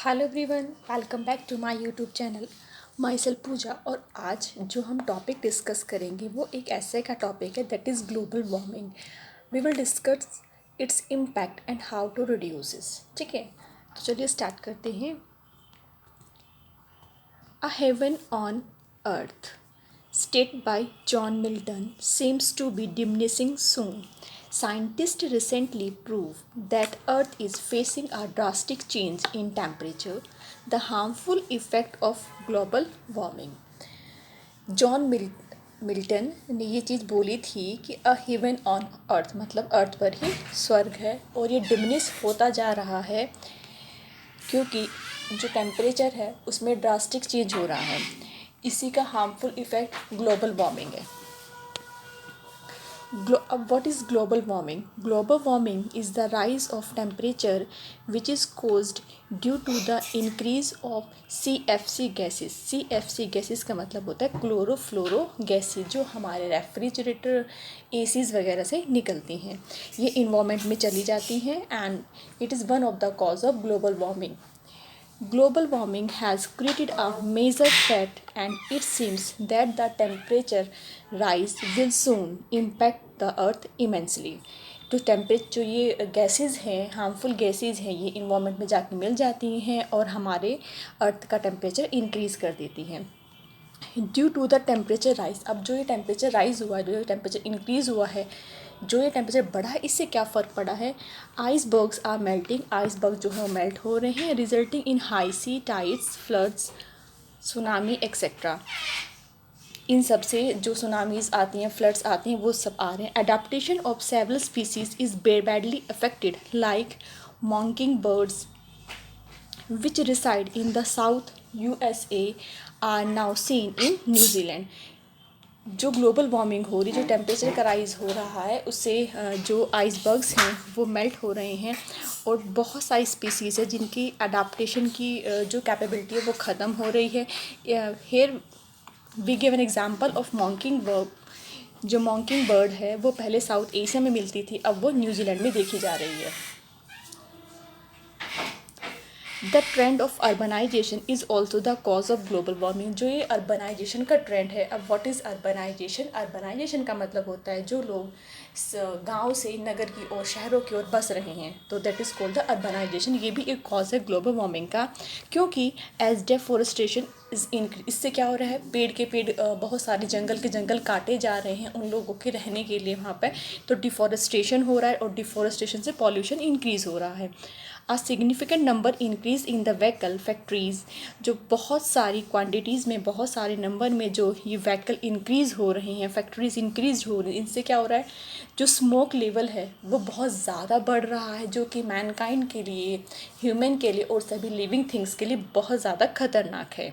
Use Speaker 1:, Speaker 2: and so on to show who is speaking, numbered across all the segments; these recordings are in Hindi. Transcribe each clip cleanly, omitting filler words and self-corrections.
Speaker 1: Hello everyone, welcome back to my YouTube channel. Myself Pooja. और आज जो हम टॉपिक डिस्कस करेंगे वो एक ऐसे का टॉपिक है that is global warming. We will discuss its impact and how to reduce this. ठीक है, तो चलिए स्टार्ट करते हैं। A heaven on earth, stated by John Milton, seems to be diminishing soon. Scientists recently proved that Earth is facing a drastic change in temperature, the harmful effect of global warming. John Milton ने ये चीज़ बोली थी कि अ हेवन ऑन अर्थ मतलब अर्थ पर ही स्वर्ग है, और ये डिमिनिश होता जा रहा है क्योंकि जो टेम्परेचर है उसमें ड्रास्टिक चेंज हो रहा है। इसी का हार्मफुल इफ़ेक्ट ग्लोबल वार्मिंग है। What is global warming? Global warming is the rise of temperature which is caused due to the increase of CFC gases. CFC gases का मतलब होता है क्लोरोफ्लोरो गैसेज, जो हमारे रेफ्रिजरेटर एसीज वगैरह से निकलती हैं। ये इन्वायरमेंट में चली जाती हैं and it is one of the cause of global warming. Global warming has created a major threat, and it seems that the temperature rise will soon impact the earth immensely. जो ये गैसेस हैं, हार्मफुल गैसेस हैं, ये इन्वायरमेंट में जाके मिल जाती हैं और हमारे अर्थ का टेम्परेचर इंक्रीज़ कर देती हैं due to the temperature rise. अब जो ये टेम्परेचर राइज हुआ है, जो ये टेम्परेचर इंक्रीज़ हुआ है, जो ये टेम्परेचर बढ़ा है, इससे क्या फ़र्क पड़ा है? Icebergs are melting. आइसबर्ग जो है वो मेल्ट हो रहे हैं, resulting in high sea tides, floods, tsunami etcetera. इन सब से जो सुनामीज़ आती हैं, फ्लड्स आती हैं, वो सब आ रहे हैं. Adaptation of several species is badly affected like mockingbirds which reside in the South USA are now seen in New Zealand. जो ग्लोबल वार्मिंग हो रही, जो टेम्परेचर का राइज़ हो रहा है, उससे जो आइसबर्ग्स हैं वो मेल्ट हो रहे हैं और बहुत सारी स्पीसीज़ है जिनकी अडाप्टेशन की जो कैपेबिलिटी है वो ख़त्म हो रही है. Here we give an example of mockingbird. जो मॉन्किंग बर्ड है वो पहले साउथ एशिया में मिलती थी, अब वो न्यूजीलैंड में देखी जा रही है. The trend of urbanisation is also the cause of global warming. जो ये अर्बनाइजेशन का ट्रेंड है. अब व्हाट इज़ अर्बनाइजेशन? अर्बनाइजेशन का मतलब होता है जो लोग गांव से नगर की ओर, शहरों की ओर बस रहे हैं, तो that is called the urbanisation. ये भी एक कॉज है ग्लोबल वार्मिंग का, क्योंकि एज डेफोरेस्टेशन इज़ इंक्रीज. इससे क्या हो रहा है? पेड़ बहुत सारे जंगल के जंगल काटे जा रहे हैं उन लोगों के रहने के लिए वहाँ पर, तो डिफॉरेस्टेशन हो रहा है और डिफॉरेस्टेशन से पॉल्यूशन इंक्रीज़ हो रहा है. A significant number increase in the vehicle factories. जो बहुत सारी क्वांटिटीज़ में, बहुत सारे नंबर में जो ये व्हीकल इंक्रीज़ हो रहे हैं, फैक्ट्रीज़ इंक्रीज हो रही हैं, इनसे क्या हो रहा है? जो स्मोक लेवल है वो बहुत ज़्यादा बढ़ रहा है, जो कि मैनकाइंड के लिए, ह्यूमन के लिए और सभी लिविंग थिंग्स के लिए बहुत ज़्यादा खतरनाक है.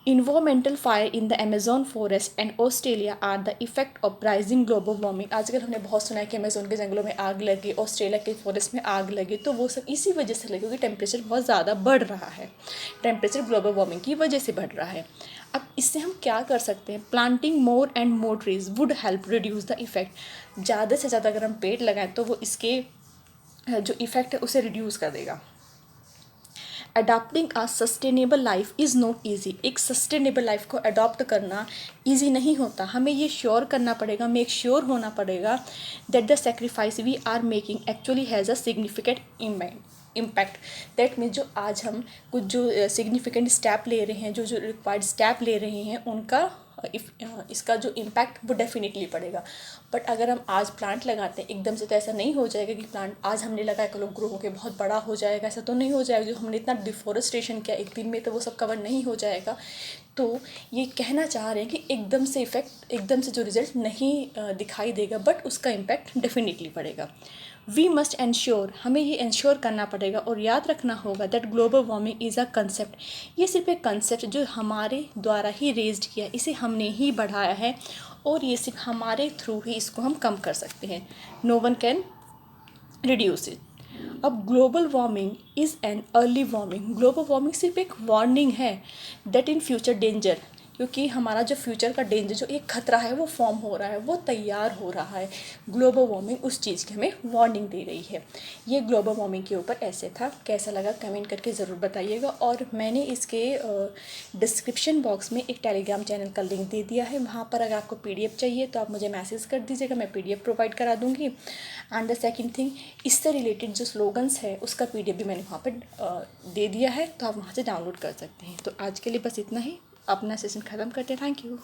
Speaker 1: Environmental fire in the Amazon forest and Australia are the effect of rising global warming. आजकल हमने बहुत सुना है कि अमेजोन के जंगलों में आग लगी, ऑस्ट्रेलिया के फॉरेस्ट में आग लगी, तो वो सब इसी वजह से लगी क्योंकि टेम्परेचर बहुत ज़्यादा बढ़ रहा है. टेम्परेचर ग्लोबल वार्मिंग की वजह से बढ़ रहा है. अब इससे हम क्या कर सकते हैं? Planting more and more trees would help reduce the effect. ज़्यादा से ज़्यादा अगर हम पेड़ लगाएं तो वो इसके जो इफ़ेक्ट है उसे रिड्यूस कर देगा. Adopting a sustainable life is not easy. एक सस्टेनेबल लाइफ को अडॉप्ट करना ईजी नहीं होता. हमें ये श्योर करना पड़ेगा, मेक श्योर होना पड़ेगा that the sacrifice we are making actually has a significant impact. That means जो आज हम कुछ जो सिग्निफिकेंट स्टेप ले रहे हैं, जो रिक्वायर्ड स्टेप ले रहे हैं, उनका इसका जो इम्पैक्ट वो डेफिनेटली पड़ेगा. बट अगर हम आज प्लांट लगाते हैं एकदम से, तो ऐसा नहीं हो जाएगा कि प्लांट आज हमने लगाया कल ग्रो होकर बहुत बड़ा हो जाएगा. ऐसा तो नहीं हो जाएगा. जो हमने इतना डिफॉरेस्टेशन किया एक दिन में, तो वो सब कवर नहीं हो जाएगा. तो ये कहना चाह रहे हैं कि एकदम से इफ़ेक्ट, एकदम से जो रिज़ल्ट नहीं दिखाई देगा, बट उसका इम्पैक्ट डेफिनेटली पड़ेगा. We must ensure. हमें ये एंश्योर करना पड़ेगा और याद रखना होगा that global warming is a concept. ये सिर्फ एक कंसेप्ट जो हमारे द्वारा ही रेज्ड किया, इसे हमने ही बढ़ाया है और ये सिर्फ हमारे थ्रू ही इसको हम कम कर सकते हैं. No one can reduce it. अब global warming is an early warming. Global warming सिर्फ एक वार्निंग है दैट इन फ्यूचर डेंजर. क्योंकि हमारा जो फ्यूचर का डेंजर, जो एक खतरा है वो फॉर्म हो रहा है, वो तैयार हो रहा है। ग्लोबल वार्मिंग उस चीज़ की हमें वार्निंग दे रही है। ये ग्लोबल वार्मिंग के ऊपर ऐसे था। कैसा लगा कमेंट करके ज़रूर बताइएगा। और मैंने इसके डिस्क्रिप्शन बॉक्स में एक टेलीग्राम चैनल का लिंक दे दिया है, वहाँ पर अगर आपको PDF चाहिए तो आप मुझे मैसेज कर दीजिएगा, मैं PDF प्रोवाइड करा दूँगी। एंड द सेकंड थिंग, इससे रिलेटेड जो स्लोगन्स है उसका PDF भी मैंने वहाँ पर दे दिया है, तो आप वहाँ से डाउनलोड कर सकते हैं। तो आज के लिए बस इतना ही, अपना सेशन ख़त्म करते हैं। Thank you.